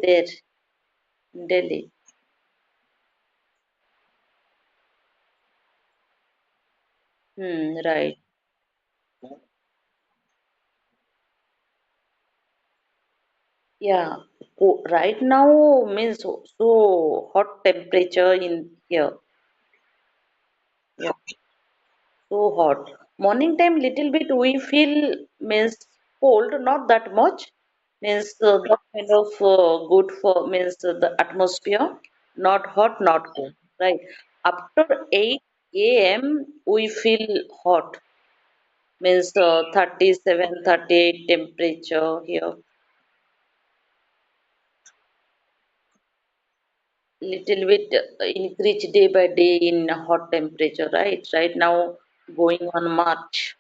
there in Delhi. Right. Yeah. Right now means so hot temperature in here. Yeah. So hot. Morning time little bit we feel means cold, not that much. Means that kind of good for means the atmosphere, not hot, not cold. Right. After 8 a.m. we feel hot. Means 37, 38 temperature here. Little bit increase day by day in hot temperature, right now going on March,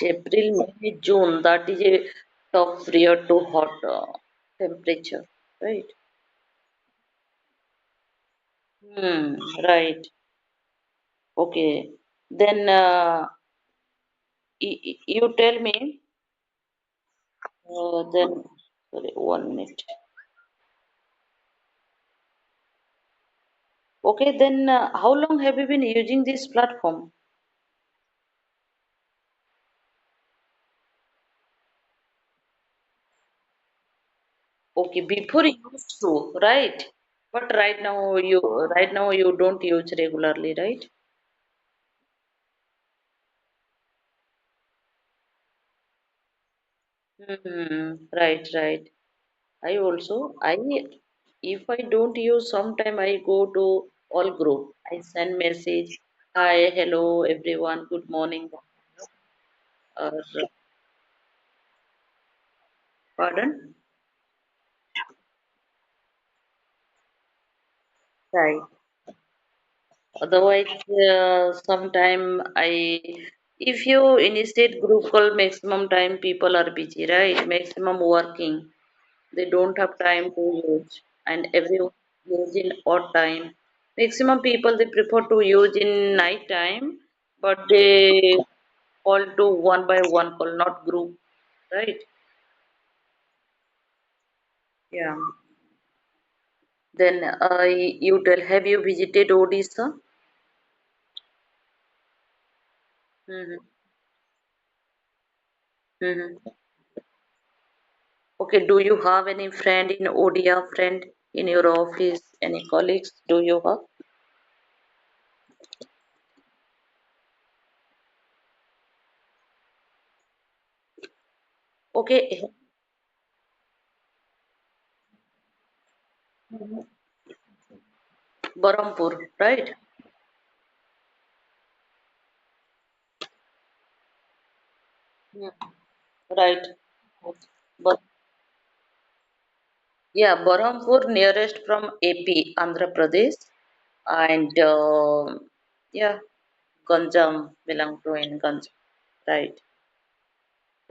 April, May, June, that is a tough period to hot temperature, right? Right. Okay, then you tell me, then sorry, 1 minute. Okay, then how long have you been using this platform? Okay, before you used to, right? But right now you don't use regularly, right? Right, right. I if I don't use sometime I go to all group. I send message, hi, hello everyone, good morning. Uh, Pardon? Right. Otherwise, sometime if you initiate group call, maximum time people are busy, right? Maximum working. They don't have time to use, and everyone use in odd time. Maximum people they prefer to use in night time, but they call to one by one call, not group, right? Yeah. Then you tell, have you visited Odisha? Mm-hmm. Mm-hmm. Okay, do you have any friend in Odia friend in your office? Any colleagues? Do you have? Okay, Barampur, right? Yeah. Right. But yeah, Barampur nearest from AP, Andhra Pradesh, and yeah, Ganjam belong to in Ganjam, right?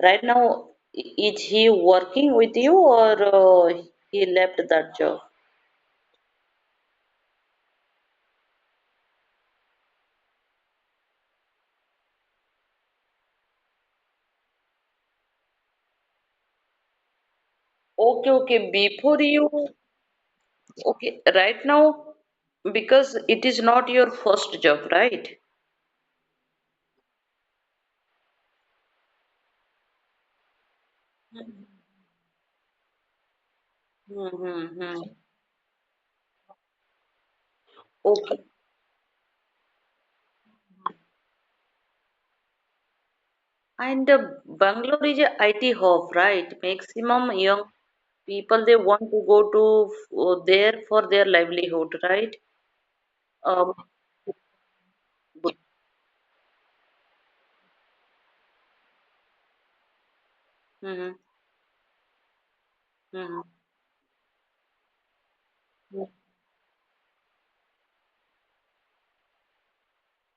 Right now, is he working with you or he left that job? Okay, okay. Before you, okay, right now, because it is not your first job, right? Mm-hmm. Okay. And Bangalore is a IT hub, right? Maximum young people they want to go to there for their livelihood, right? Um, good. Mm-hmm. Mm-hmm.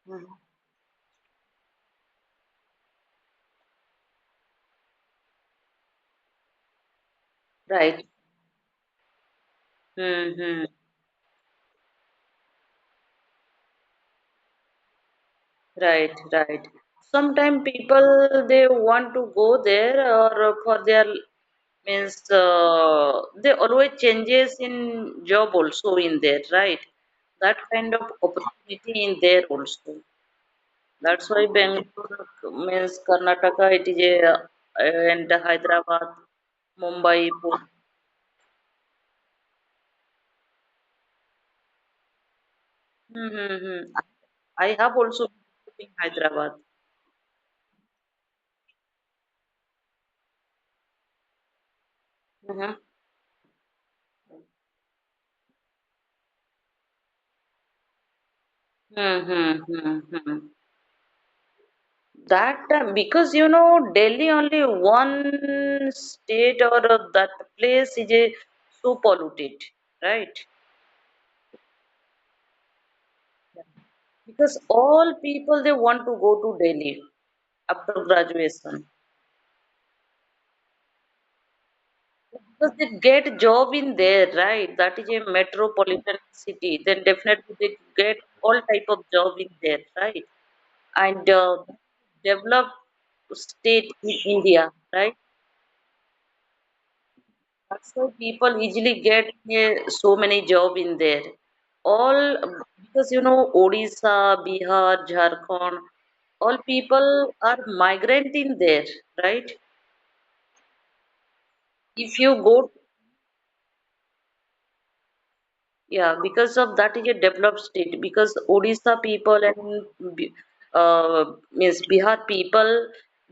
Mm-hmm. Right. Mm-hmm. Right, right. Sometimes people they want to go there or for their Means they always changes in job also in there, right? That kind of opportunity in there also. That's why Bangalore means Karnataka, it is a, and Hyderabad, Mumbai, Pune. Mm-hmm. I have also been in Hyderabad. Mm-hmm. Mm-hmm. That because Delhi only one state or that place is so polluted, right? Because all people they want to go to Delhi after graduation because they get job in there, right? That is a metropolitan city. Then definitely they get all type of job in there, right? And developed state in India, right? That's why people easily get so many job in there. All because Odisha, Bihar, Jharkhand, all people are migrant in there, right? If you go, yeah, because of that is a developed state. Because Odisha people and means Bihar people,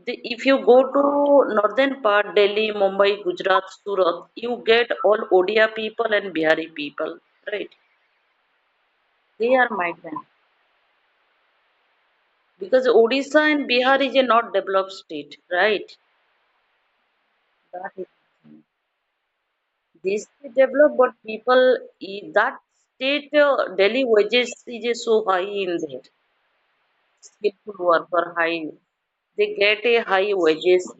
if you go to northern part, Delhi, Mumbai, Gujarat, Surat, you get all Odia people and Bihari people, right? They are migrant because Odisha and Bihar is a not developed state, right? That is this is developed, but people that state Delhi wages is so high in there. Skillful worker high, they get a high wages.